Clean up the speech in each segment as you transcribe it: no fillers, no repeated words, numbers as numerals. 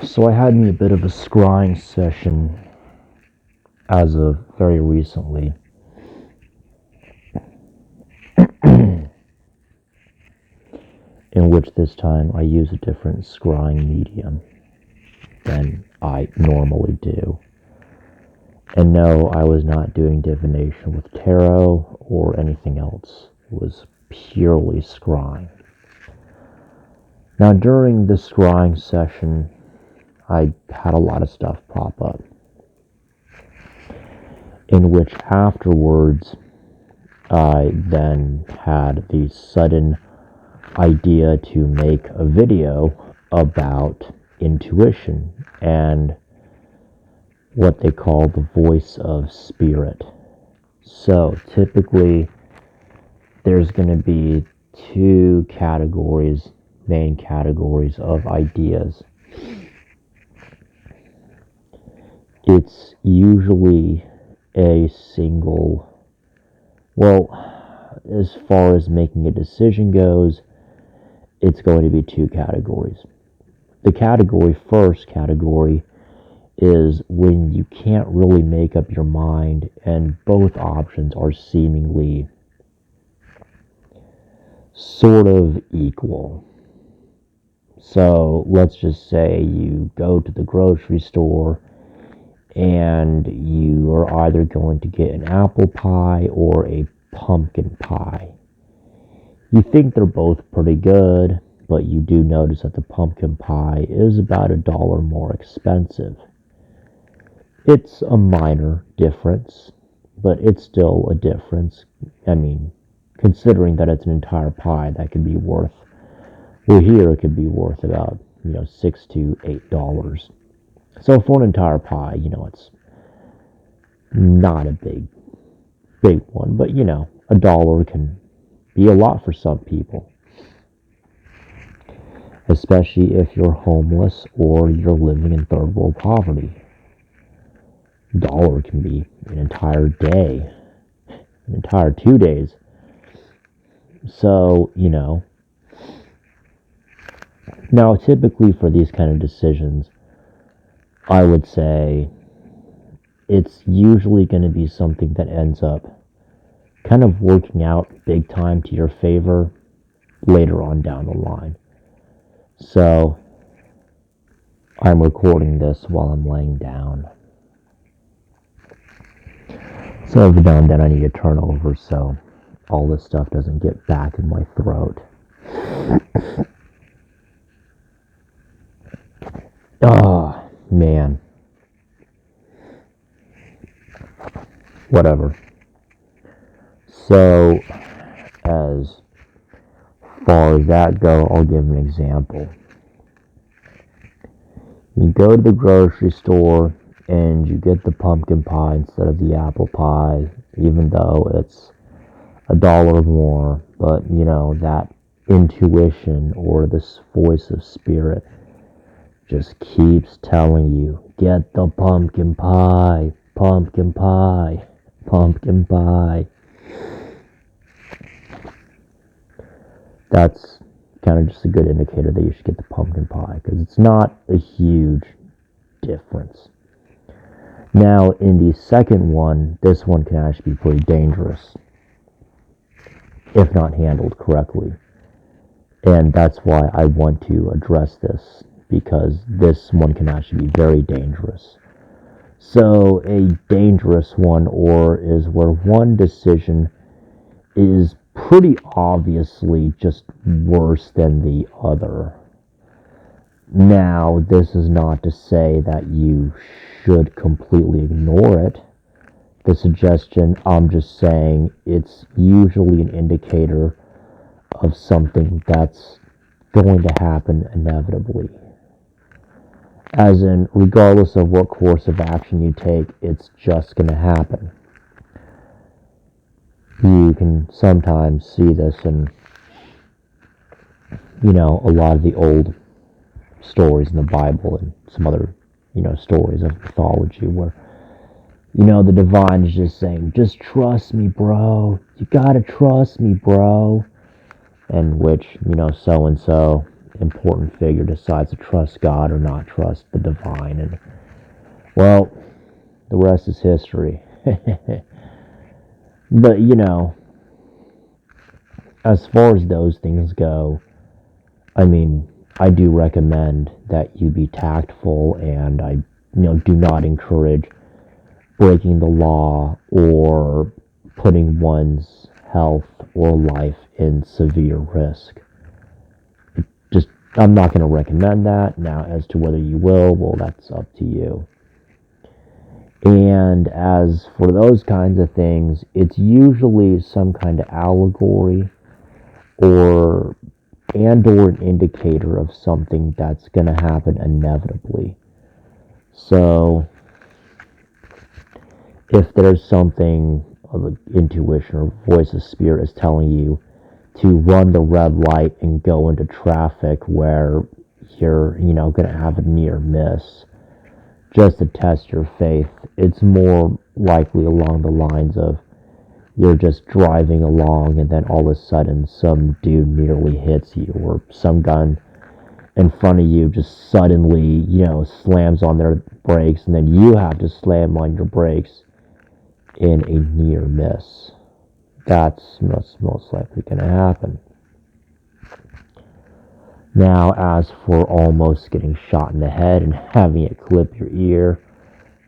So I had me a bit of a scrying session as of very recently, in which this time I use a different scrying medium than I normally do. And no, I was not doing divination with tarot or anything else. It was purely scrying. Now, during the scrying session, I had a lot of stuff pop up, in which afterwards I then had the sudden idea to make a video about intuition and what they call the voice of spirit. So typically there's going to be two categories, main categories of ideas. It's usually a single, well, as far as making a decision goes, it's going to be two categories. The first category is when you can't really make up your mind and both options are seemingly sort of equal. So let's just say you go to the grocery store and you are either going to get an apple pie or a pumpkin pie. You think they're both pretty good, but you do notice that the pumpkin pie is about $1 more expensive. It's a minor difference, but it's still a difference. I mean, considering that it's an entire pie, that could be worth, well, here it could be worth about, $6 to $8. So for an entire pie, it's not a big one, but $1 can be a lot for some people, especially if you're homeless or you're living in third world poverty. $1 can be an entire day, an entire 2 days. So, now typically for these kind of decisions, I would say it's usually going to be something that ends up kind of working out big time to your favor later on down the line. So, I'm recording this while I'm laying down. So every now and then I need to turn over so all this stuff doesn't get back in my throat. Oh, man. Whatever. So, as far as that go, I'll give an example. You go to the grocery store and you get the pumpkin pie instead of the apple pie, even though it's $1 more, but that intuition or this voice of spirit just keeps telling you, get the pumpkin pie, pumpkin pie, pumpkin pie. That's kind of just a good indicator that you should get the pumpkin pie, because it's not a huge difference. Now, in the second one, this one can actually be pretty dangerous if not handled correctly. And that's why I want to address this, because this one can actually be very dangerous. So, a dangerous one is where one decision is pretty obviously just worse than the other. Now, this is not to say that you should completely ignore it. The suggestion, I'm just saying, it's usually an indicator of something that's going to happen inevitably. As in, regardless of what course of action you take, it's just going to happen. You can sometimes see this in, a lot of the old stories in the Bible and some other, stories of mythology where, the divine is just saying, just trust me, bro. You gotta trust me, bro. And which, so-and-so important figure decides to trust God or not trust the divine. And, well, the rest is history. But, as far as those things go, I mean, I do recommend that you be tactful, and I, do not encourage breaking the law or putting one's health or life in severe risk. Just, I'm not going to recommend that. Now, as to whether you will, well, that's up to you. And as for those kinds of things, it's usually some kind of allegory or an indicator of something that's going to happen inevitably. So, if there's something of an intuition or voice of spirit is telling you to run the red light and go into traffic where you're, going to have a near miss, just to test your faith, it's more likely along the lines of you're just driving along and then all of a sudden some dude nearly hits you, or some gun in front of you just suddenly, slams on their brakes, and then you have to slam on your brakes in a near miss. That's most likely going to happen. Now, as for almost getting shot in the head and having it clip your ear,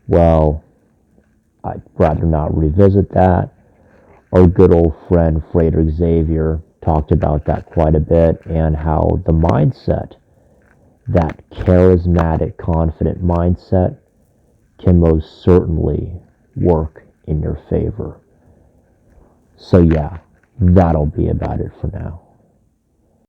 well, I'd rather not revisit that. Our good old friend Frederick Xavier talked about that quite a bit, and how the mindset, that charismatic, confident mindset, can most certainly work in your favor. So yeah, that'll be about it for now.